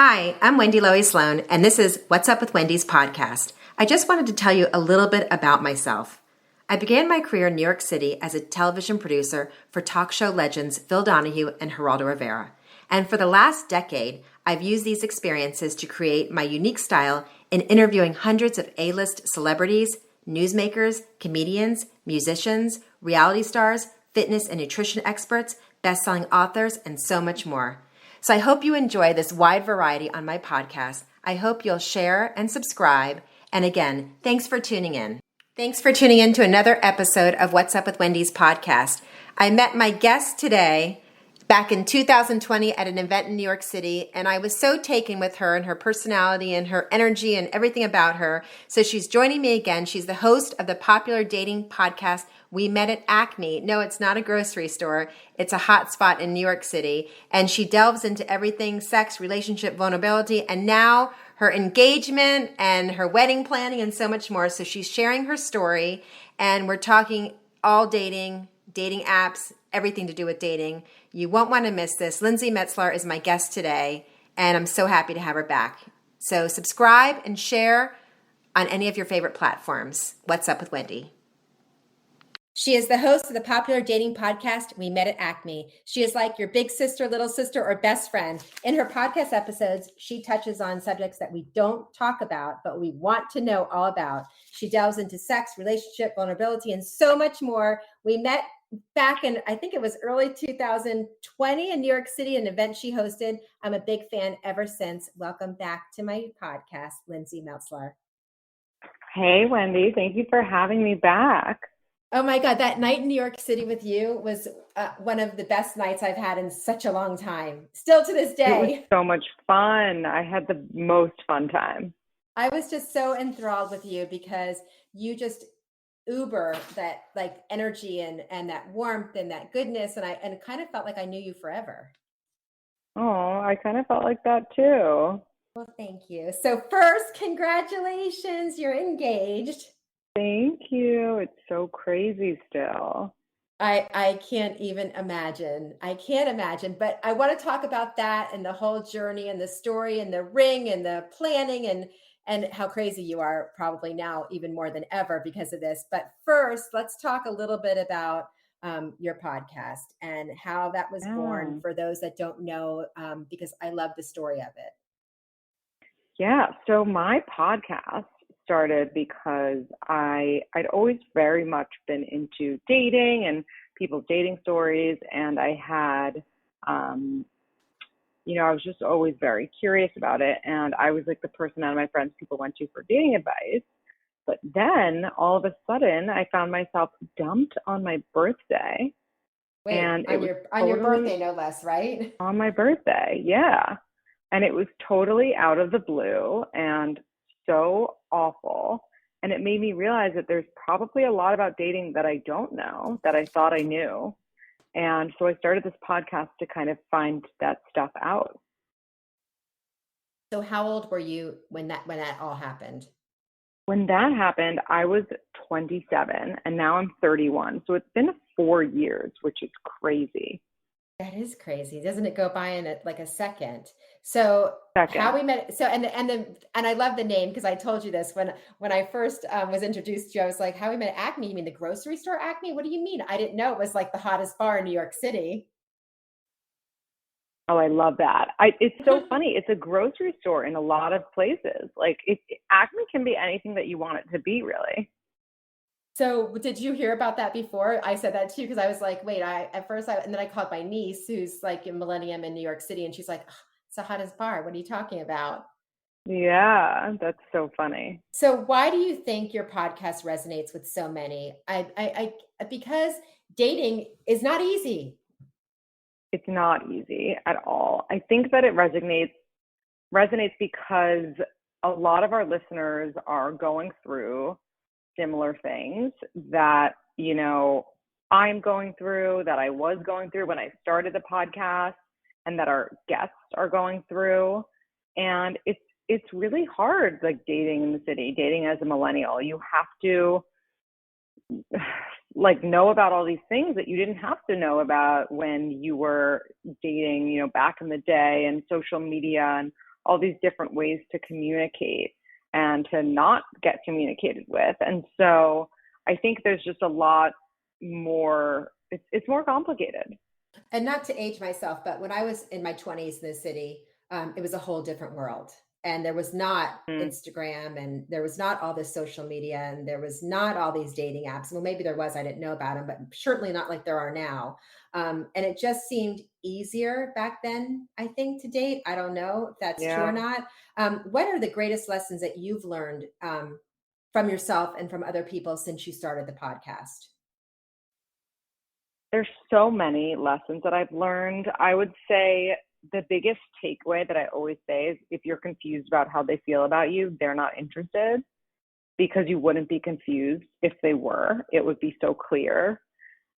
Hi, I'm Wendy Lowy Sloan, and this is What's Up with Wendy's podcast. I just wanted to tell you a little bit about myself. I began my career in New York City as a television producer for talk show legends Phil Donahue and Geraldo Rivera. And for the last decade, I've used these experiences to create my unique style in interviewing hundreds of A-list celebrities, newsmakers, comedians, musicians, reality stars, fitness and nutrition experts, best-selling authors, and so much more. So I hope you enjoy this wide variety on my podcast. I hope you'll share and subscribe. And again, thanks for tuning in. Thanks for tuning in to another episode of What's Up with Wendy's podcast. I met my guest today back in 2020 at an event in New York City, and I was so taken with her and her personality and her energy and everything about her. So she's joining me again. She's the host of the popular dating podcast, We Met at Acme. No, it's not a grocery store. It's a hot spot in New York City. And she delves into everything sex, relationship, vulnerability, and now her engagement and her wedding planning and so much more. So she's sharing her story, and we're talking all dating apps, everything to do with dating. You won't want to miss this. Lindsey Metselaar is my guest today, and I'm so happy to have her back. So subscribe and share on any of your favorite platforms. What's Up with Wendy? She is the host of the popular dating podcast, We Met at Acme. She is like your big sister, little sister, or best friend. In her podcast episodes, she touches on subjects that we don't talk about, but we want to know all about. She delves into sex, relationship, vulnerability, and so much more. We met back in, I think it was early 2020 in New York City, an event she hosted. I'm a big fan ever since. Welcome back to my podcast, Lindsey Metselaar. Hey, Wendy. Thank you for having me back. Oh my God, that night in New York City with you was one of the best nights I've had in such a long time. Still to this day. It was so much fun. I had the most fun time. I was just so enthralled with you because you just uber that like energy and that warmth and that goodness. And it kind of felt like I knew you forever. Oh, I kind of felt like that too. Well, thank you. So first, congratulations, you're engaged. Thank you. It's so crazy still. I can't even imagine. I can't imagine, but I want to talk about that and the whole journey and the story and the ring and the planning and how crazy you are probably now even more than ever because of this. But first, let's talk a little bit about your podcast and how that was born for those that don't know, because I love the story of it. Yeah. So my podcast started because I'd always very much been into dating and people's dating stories. And I had, I was just always very curious about it. And I was like the person out of my friends people went to for dating advice. But then all of a sudden I found myself dumped on my birthday. Wait, and on your birthday, no less, right? On my birthday. Yeah. And it was totally out of the blue and so awful. And it made me realize that there's probably a lot about dating that I don't know that I thought I knew. And so I started this podcast to kind of find that stuff out. So how old were you when that all happened? When that happened, I was 27 and now I'm 31. So it's been 4 years, which is crazy. That is crazy. Doesn't it go by in like a second? So how we met. So, and I love the name because I told you this when I first was introduced to you, I was like, how we met at Acme? You mean the grocery store Acme? What do you mean? I didn't know it was like the hottest bar in New York City. Oh, I love that. It's so funny. It's a grocery store in a lot of places. Like Acme can be anything that you want it to be, really. So did you hear about that before? I said that too, because I was like, wait, and then I called my niece who's like in Millennial in New York City. And she's like, oh, it's the hottest bar. What are you talking about? Yeah, that's so funny. So why do you think your podcast resonates with so many? Because dating is not easy. It's not easy at all. I think that it resonates because a lot of our listeners are going through similar things that, I'm going through, that I was going through when I started the podcast, and that our guests are going through. And it's really hard, like dating in the city, dating as a millennial. You have to like know about all these things that you didn't have to know about when you were dating, back in the day, and social media and all these different ways to communicate and to not get communicated with. And so I think there's just a lot more, it's more complicated. And not to age myself, but when I was in my 20s in the city, it was a whole different world. And there was not Mm, Instagram, and there was not all this social media, and there was not all these dating apps. Well, maybe there was, I didn't know about them, but certainly not like there are now. And it just seemed easier back then, I think, to date. I don't know if that's true or yeah. not. What are the greatest lessons that you've learned from yourself and from other people since you started the podcast? There's so many lessons that I've learned. I would say the biggest takeaway that I always say is if you're confused about how they feel about you, they're not interested, because you wouldn't be confused if they were. It would be so clear.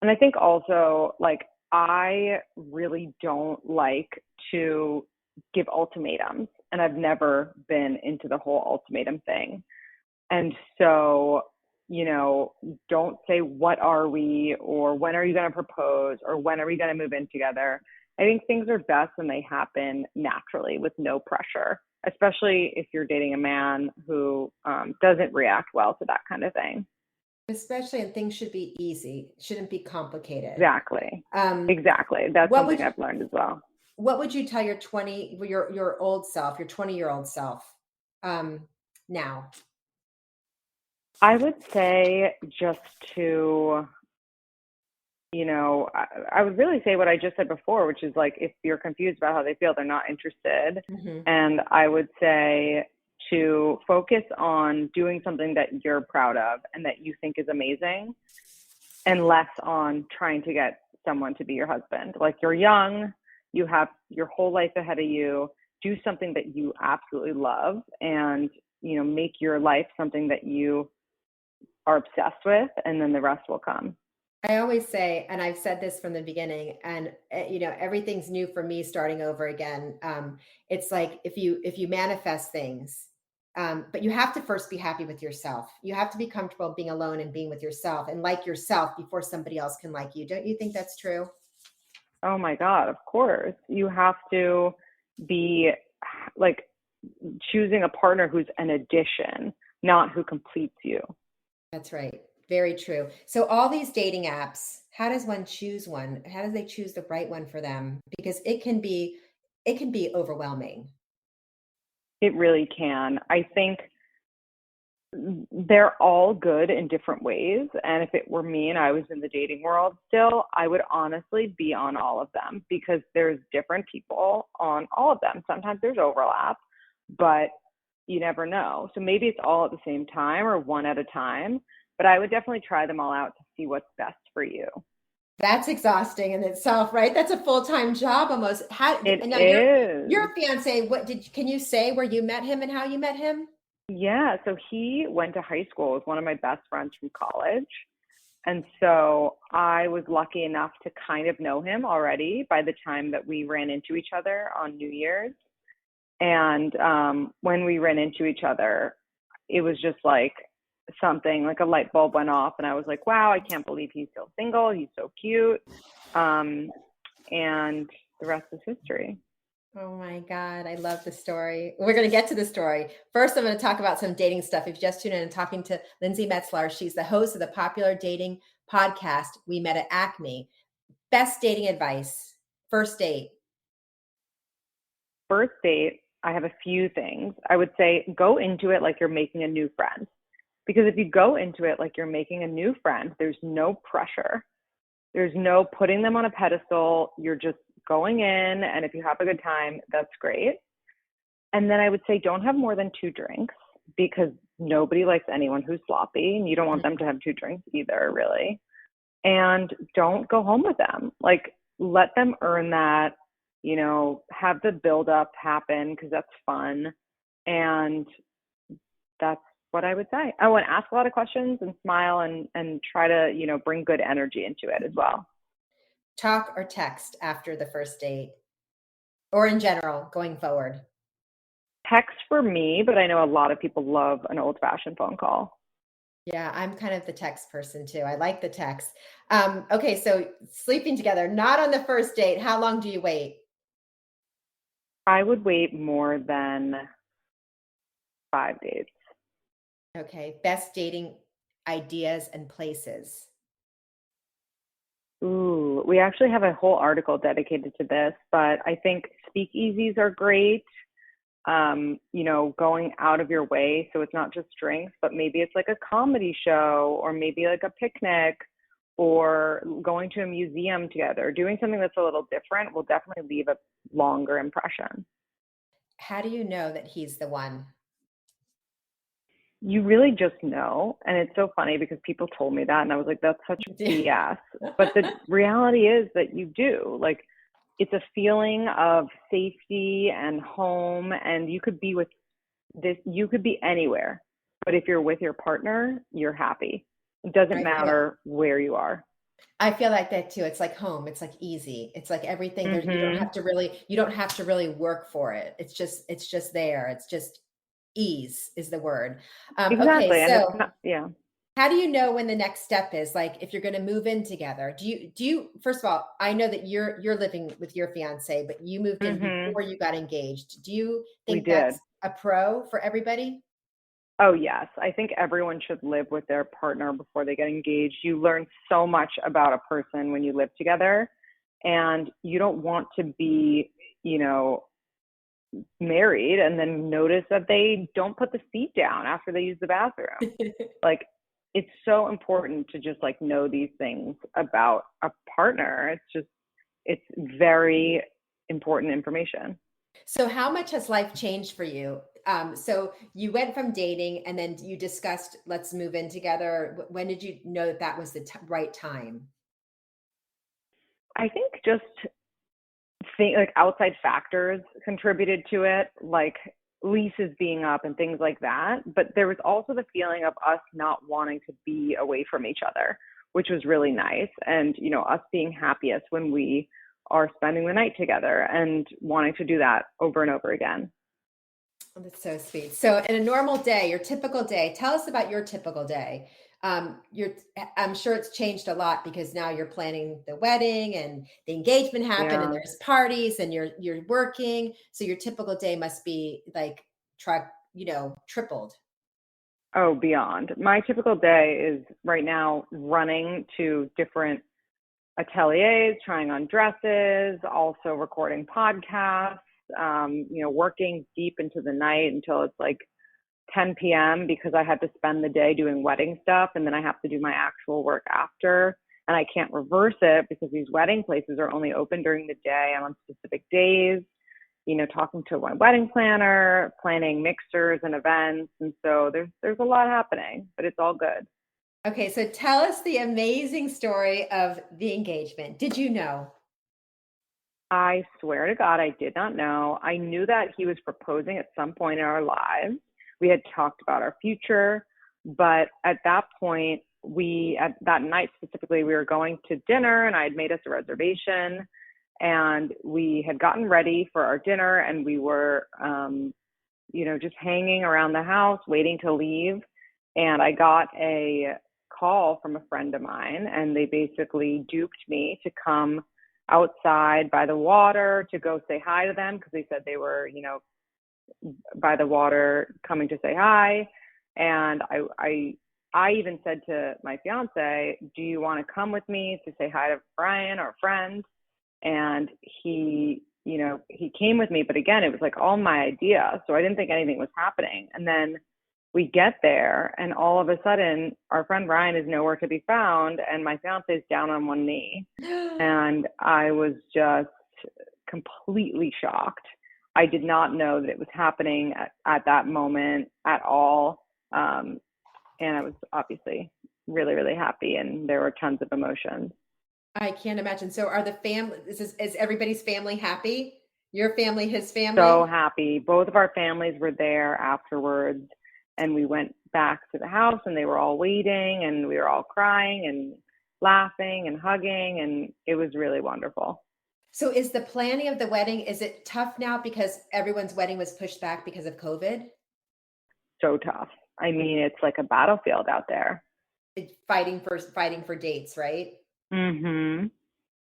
And I think also, like, I really don't like to give ultimatums, and I've never been into the whole ultimatum thing. And so, don't say, what are we, or when are you going to propose, or when are we going to move in together? I think things are best when they happen naturally with no pressure, especially if you're dating a man who doesn't react well to that kind of thing. Especially, and things should be easy, shouldn't be complicated. Exactly. Um, Exactly. That's what would something I've learned as well. what would you tell your 20 your old self, your 20-year-old self, um, now? I would say just to, I would really say what I just said before, which is like, if you're confused about how they feel, they're not interested. Mhm. And I would say to focus on doing something that you're proud of and that you think is amazing, and less on trying to get someone to be your husband. Like, you're young, you have your whole life ahead of you. Do something that you absolutely love, and, make your life something that you are obsessed with, and then the rest will come. I always say, and I've said this from the beginning, and everything's new for me starting over again. It's like if you manifest things, but you have to first be happy with yourself. You have to be comfortable being alone and being with yourself and like yourself before somebody else can like you. Don't you think that's true? Oh my God, of course. You have to be like choosing a partner who's an addition, not who completes you. That's right. Very true. So all these dating apps, how does one choose one? How do they choose the right one for them? Because it can be overwhelming. It really can. I think they're all good in different ways. And if it were me and I was in the dating world still, I would honestly be on all of them, because there's different people on all of them. Sometimes there's overlap, but you never know. So maybe it's all at the same time or one at a time, but I would definitely try them all out to see what's best for you. That's exhausting in itself, right? That's a full-time job almost. How It and now your is. fiance, can you say where you met him and how you met him? Yeah. So he went to high school with one of my best friends from college. And so I was lucky enough to kind of know him already by the time that we ran into each other on New Year's. And when we ran into each other, it was just like something, like a light bulb went off. And I was like, wow, I can't believe he's still single. He's so cute. And the rest is history. Oh my God, I love the story. We're going to get to the story. First, I'm going to talk about some dating stuff. If you just tuned in, and talking to Lindsey Metselaar, she's the host of the popular dating podcast, We Met at Acme. Best dating advice, first date. First date, I have a few things. I would say go into it like you're making a new friend. Because if you go into it like you're making a new friend, there's no pressure. There's no putting them on a pedestal. You're just going in, and if you have a good time, that's great. And then I would say don't have more than 2 drinks, because nobody likes anyone who's sloppy, and you don't want them to have 2 drinks either, really. And don't go home with them. Like, let them earn that, have the build up happen, because that's fun. And that's what I would say. I want to ask a lot of questions and smile, and try to, bring good energy into it as well. Talk or text after the first date, or in general, going forward? Text for me, but I know a lot of people love an old-fashioned phone call. Yeah, I'm kind of the text person too. I like the text. Okay, so sleeping together, not on the first date. How long do you wait? I would wait more than 5 dates. Okay. Best dating ideas and places. Ooh, we actually have a whole article dedicated to this, but I think speakeasies are great. Going out of your way. So it's not just drinks, but maybe it's like a comedy show or maybe like a picnic or going to a museum together. Doing something that's a little different will definitely leave a longer impression. How do you know that he's the one? You really just know. And it's so funny because people told me that and I was like, that's such BS. But the reality is that you do. Like, it's a feeling of safety and home, and you could be with this, you could be anywhere. But if you're with your partner, you're happy. It doesn't I feel matter where you are. I feel like that too. It's like home. It's like easy. It's like everything there. Hmm. You don't have to really work for it. It's just there. It's just ease is the word. Okay. Exactly. And it's So not, yeah. how do you know when the next step is, like, if you're going to move in together? First of all, I know that you're living with your fiance, but you moved in Hmm. before you got engaged. Do you We think did. that's a pro for everybody? Oh, yes. I think everyone should live with their partner before they get engaged. You learn so much about a person when you live together, and you don't want to be, you know, married and then notice that they don't put the seat down after they use the bathroom. Like, it's so important to just like know these things about a partner. It's very important information. So how much has life changed for you? So you went from dating and then you discussed, let's move in together. When did you know that that was the right time? I think just think like outside factors contributed to it, like leases being up and things like that. But there was also the feeling of us not wanting to be away from each other, which was really nice. And, us being happiest when we are spending the night together and wanting to do that over and over again. Oh, that's so sweet. So in a normal day, your typical day, tell us about your typical day. You're, I'm sure it's changed a lot because now you're planning the wedding and the engagement happened and Yeah. there's parties and you're working. So your typical day must be like tripled. Oh, beyond. My typical day is right now running to different ateliers, trying on dresses, also recording podcasts, working deep into the night until it's like 10 p.m. because I had to spend the day doing wedding stuff and then I have to do my actual work after. And I can't reverse it because these wedding places are only open during the day and on specific days. Talking to my wedding planner, planning mixers and events. And so there's a lot happening, but it's all good. Okay, so tell us the amazing story of the engagement. Did you know? I swear to God, I did not know. I knew that he was proposing at some point in our lives. We had talked about our future, but at that point, at that night specifically, we were going to dinner and I had made us a reservation and we had gotten ready for our dinner and we were, just hanging around the house waiting to leave. And I got a call from a friend of mine and they basically duped me to come outside by the water to go say hi to them because they said they were, by the water coming to say hi. And I even said to my fiance, do you want to come with me to say hi to Brian, our friend? And he came with me, but again, it was like all my idea. So I didn't think anything was happening. And then we get there and all of a sudden our friend Ryan is nowhere to be found and my fiance is down on one knee. And I was just completely shocked. I did not know that it was happening at that moment at all. And I was obviously really, really happy and there were tons of emotions. I can't imagine. So are the family, is everybody's family happy? Your family, his So family? happy. Both of our families were there afterwards and we went back to the house and they were all waiting and we were all crying and laughing and hugging and it was really wonderful. So is the planning of the wedding, is it tough now because everyone's wedding was pushed back because of COVID? So tough. I mean, it's like a battlefield out there. Fighting for dates, right? Mm-hmm.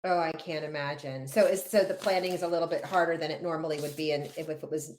Oh, I can't imagine. So the planning is a little bit harder than it normally would be, and if it was